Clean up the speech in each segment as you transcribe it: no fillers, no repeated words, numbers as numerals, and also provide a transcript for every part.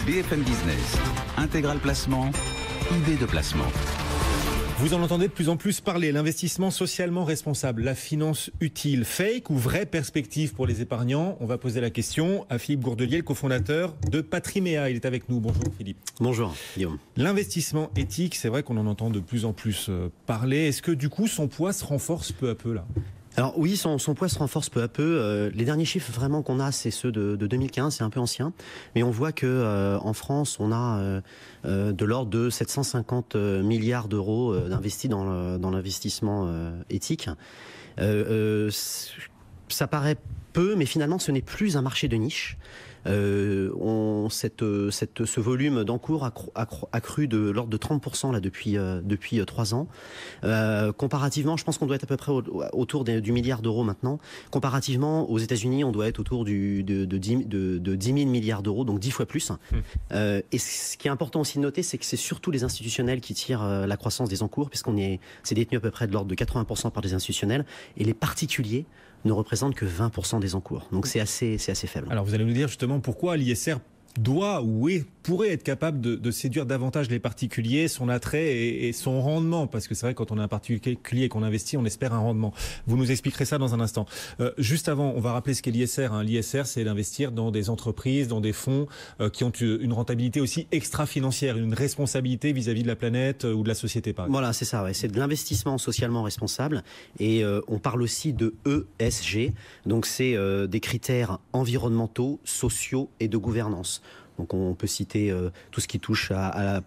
BFM Business, Intégral Placement, idée de placement. Vous en entendez de plus en plus parler, l'investissement socialement responsable, la finance utile, fake ou vraie perspective pour les épargnants? On va poser la question à Philippe Gourdelier, le cofondateur de Patriméa. Il est avec nous. Bonjour Philippe. Bonjour Guillaume. L'investissement éthique, c'est vrai qu'on en entend de plus en plus parler. Est-ce que du coup son poids se renforce peu à peu là? Alors oui, son poids se renforce peu à peu. Les derniers chiffres vraiment qu'on a, c'est ceux de 2015, c'est un peu ancien. Mais on voit que en France, on a de l'ordre de 750 milliards d'euros d'investis dans l'investissement éthique. Ça paraît peu, mais finalement, ce n'est plus un marché de niche. Ce volume d'encours a cru de l'ordre de 30% là, depuis 3 ans. Comparativement, je pense qu'on doit être à peu près autour du milliard d'euros maintenant. Comparativement, aux États-Unis, on doit être autour de 10 000 milliards d'euros, donc 10 fois plus. Et ce qui est important aussi de noter, c'est que c'est surtout les institutionnels qui tirent la croissance des encours, c'est détenu à peu près de l'ordre de 80% par des institutionnels, et les particuliers ne représentent que 20% des encours. Donc c'est assez faible. Alors vous allez nous dire justement pourquoi l'ISR doit ou pourrait être capable de séduire davantage les particuliers, son attrait et son rendement, parce que c'est vrai, quand on a un particulier qu'on investit, on espère un rendement. Vous nous expliquerez ça dans un instant. Juste avant, on va rappeler ce qu'est l'ISR. L'ISR, c'est d'investir dans des entreprises, dans des fonds qui ont une rentabilité aussi extra-financière, une responsabilité vis-à-vis de la planète ou de la société, par exemple. Voilà, c'est ça, ouais. C'est de l'investissement socialement responsable, et on parle aussi de ESG, donc c'est des critères environnementaux, sociaux et de gouvernance. Donc on peut citer tout ce qui touche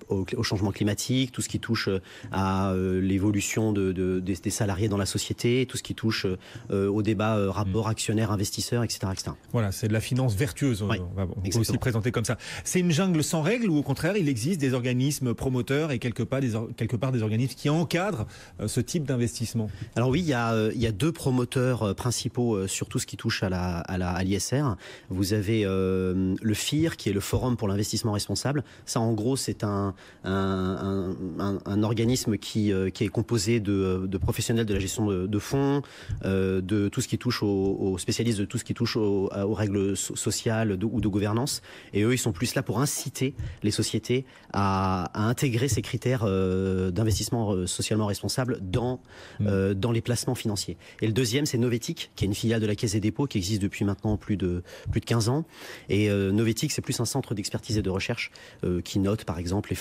au changement climatique, tout ce qui touche à l'évolution des salariés dans la société, tout ce qui touche au débat rapport actionnaire-investisseur, etc., etc. Voilà, c'est de la finance vertueuse, oui, on peut aussi le présenter comme ça. C'est une jungle sans règles ou au contraire il existe des organismes promoteurs et quelque part des organismes qui encadrent ce type d'investissement? Alors oui, il y a deux promoteurs principaux sur tout ce qui touche à l'ISR. Vous avez le FIR, qui est le Forum pour l'investissement responsable. Ça, en gros, c'est un organisme qui est composé de professionnels de la gestion de fonds, de tout ce qui touche aux spécialistes, de tout ce qui touche aux règles sociales ou de gouvernance. Et eux, ils sont plus là pour inciter les sociétés à intégrer ces critères d'investissement socialement responsable dans les placements financiers. Et le deuxième, c'est Novetic, qui est une filiale de la Caisse des dépôts qui existe depuis maintenant plus de 15 ans. Et Novetic, c'est plus un centre d'expertise et de recherche qui note par exemple les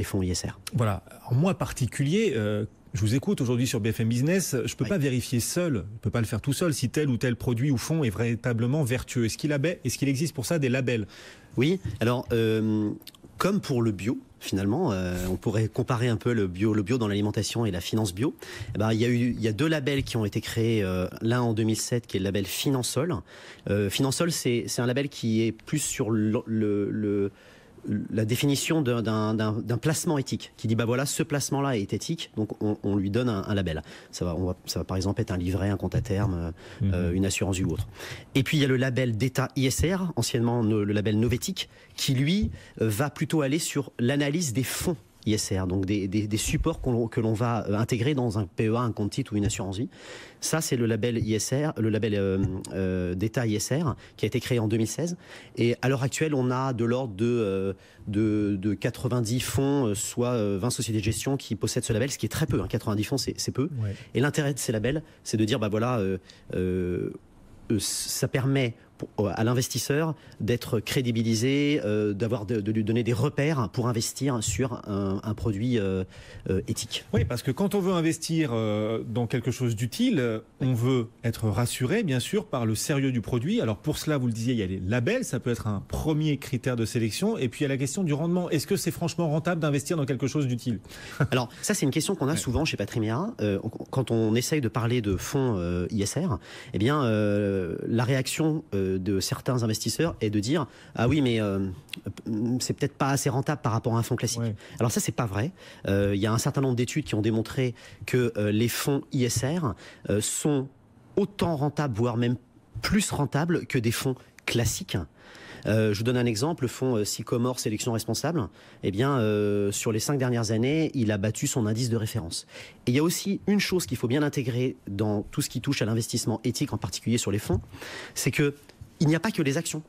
fonds ISR. Voilà. En moi particulier, je vous écoute aujourd'hui sur BFM Business, je ne peux pas vérifier seul, je ne peux pas le faire tout seul si tel ou tel produit ou fonds est véritablement vertueux. Est-ce qu'il existe pour ça des labels? Oui, alors comme pour le bio, finalement, on pourrait comparer un peu le bio dans l'alimentation et la finance bio. Il y a deux labels qui ont été créés, l'un en 2007 qui est le label Finansol. Finansol, c'est un label qui est plus sur la définition d'un placement éthique, qui dit voilà, ce placement-là est éthique, donc on lui donne un label. Ça va par exemple être un livret, un compte à terme, une assurance vie ou autre. Et puis il y a le label d'État ISR, anciennement le label Novetic, qui lui va plutôt aller sur l'analyse des fonds ISR, donc des supports que l'on va intégrer dans un PEA, un compte titre ou une assurance vie. Ça, c'est le label ISR, le label d'État ISR, qui a été créé en 2016. Et à l'heure actuelle, on a de l'ordre de 90 fonds, soit 20 sociétés de gestion qui possèdent ce label, ce qui est très peu. 90 fonds, c'est peu. Ouais. Et l'intérêt de ces labels, c'est de dire, ça permet à l'investisseur d'être crédibilisé, de lui donner des repères pour investir sur un produit éthique. Oui, parce que quand on veut investir dans quelque chose d'utile, on veut être rassuré, bien sûr, par le sérieux du produit. Alors pour cela, vous le disiez, il y a les labels, ça peut être un premier critère de sélection. Et puis il y a la question du rendement. Est-ce que c'est franchement rentable d'investir dans quelque chose d'utile? Alors ça, c'est une question qu'on a souvent chez Patriméa. Quand on essaye de parler de fonds ISR, eh bien, la réaction de certains investisseurs est de dire ah oui, mais c'est peut-être pas assez rentable par rapport à un fonds classique. Ouais. Alors ça, c'est pas vrai. Il y a un certain nombre d'études qui ont démontré que les fonds ISR sont autant rentables, voire même plus rentables que des fonds classiques. Je vous donne un exemple, le fonds Sycomore Sélection Responsable, eh bien, sur les 5 dernières années, il a battu son indice de référence. Et il y a aussi une chose qu'il faut bien intégrer dans tout ce qui touche à l'investissement éthique, en particulier sur les fonds, c'est qu'il n'y a pas que les actions.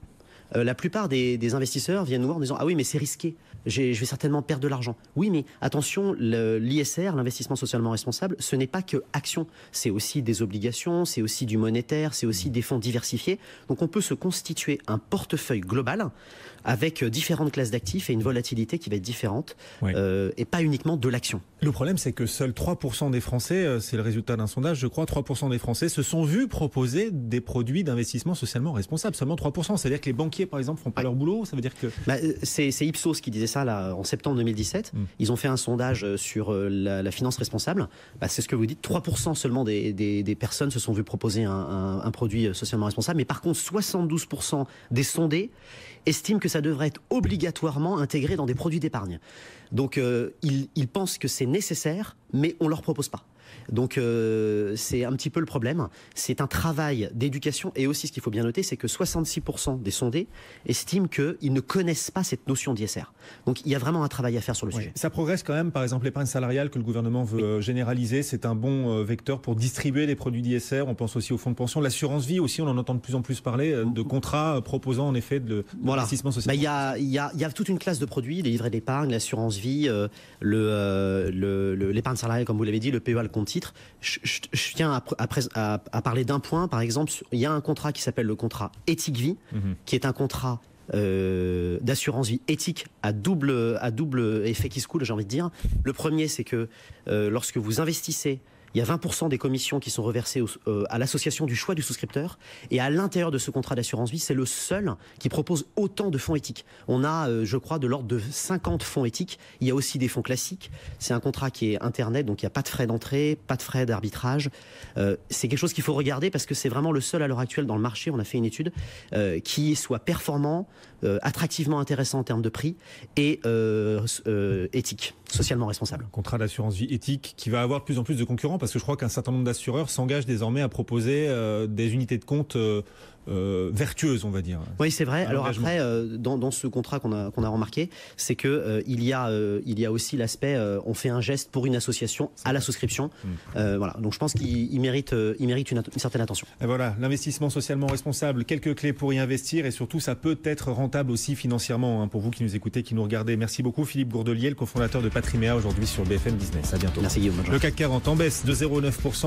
La plupart des investisseurs viennent nous voir en disant « Ah oui, mais c'est risqué, je vais certainement perdre de l'argent. » Oui, mais attention, l'ISR, l'investissement socialement responsable, ce n'est pas que action, c'est aussi des obligations, c'est aussi du monétaire, c'est aussi des fonds diversifiés. Donc on peut se constituer un portefeuille global avec différentes classes d'actifs et une volatilité qui va être différente, et pas uniquement de l'action. Le problème, c'est que seuls 3% des Français, c'est le résultat d'un sondage, je crois, 3% des Français se sont vus proposer des produits d'investissement socialement responsables. Seulement 3%. C'est-à-dire que les banquiers, par exemple, font pas leur boulot. Ça veut dire que... C'est Ipsos qui disait ça là, en septembre 2017. Ils ont fait un sondage sur la finance responsable. C'est ce que vous dites. 3% seulement des personnes se sont vues proposer un produit socialement responsable. Mais par contre, 72% des sondés estiment que ça devrait être obligatoirement intégré dans des produits d'épargne. Donc ils pensent que c'est nécessaire, mais on ne leur propose pas. Donc c'est un petit peu le problème. C'est un travail d'éducation, et aussi ce qu'il faut bien noter, c'est que 66% des sondés estiment qu'ils ne connaissent pas cette notion d'ISR. Donc il y a vraiment un travail à faire sur le sujet. Ça progresse quand même. Par exemple, l'épargne salariale que le gouvernement veut généraliser, c'est un bon vecteur pour distribuer des produits d'ISR. On pense aussi aux fonds de pension. L'assurance vie aussi, on en entend de plus en plus parler, de contrats proposant en effet de l'investissement social. Il y a toute une classe de produits, les livrets d'épargne, l'assurance vie, l'épargne salariale, comme vous l'avez dit, le PEA, le compte titre. Je tiens à parler d'un point. Par exemple, il y a un contrat qui s'appelle le contrat éthique vie, qui est un contrat d'assurance vie éthique à double effet qui se coule, j'ai envie de dire. Le premier, c'est que lorsque vous investissez, il y a 20% des commissions qui sont reversées à l'association du choix du souscripteur. Et à l'intérieur de ce contrat d'assurance vie, c'est le seul qui propose autant de fonds éthiques. On a, je crois, de l'ordre de 50 fonds éthiques. Il y a aussi des fonds classiques. C'est un contrat qui est Internet, donc il n'y a pas de frais d'entrée, pas de frais d'arbitrage. C'est quelque chose qu'il faut regarder parce que c'est vraiment le seul à l'heure actuelle dans le marché. On a fait une étude qui soit performant, attractivement intéressant en termes de prix et éthique, socialement responsable. Un contrat d'assurance vie éthique qui va avoir de plus en plus de concurrents, parce que je crois qu'un certain nombre d'assureurs s'engagent désormais à proposer des unités de compte vertueuses, on va dire. Oui, c'est vrai. Alors après, dans ce contrat qu'on a remarqué, c'est que il y a aussi l'aspect on fait un geste pour une association à la souscription. Voilà. Donc je pense qu'il mérite une certaine attention. Et voilà, l'investissement socialement responsable, quelques clés pour y investir, et surtout ça peut être rentable aussi financièrement, hein, pour vous qui nous écoutez, qui nous regardez. Merci beaucoup Philippe Gourdelier, le cofondateur de Patriméa, aujourd'hui sur BFM Business. À bientôt. Merci Guillaume. Le CAC 40 en baisse de 0,9%.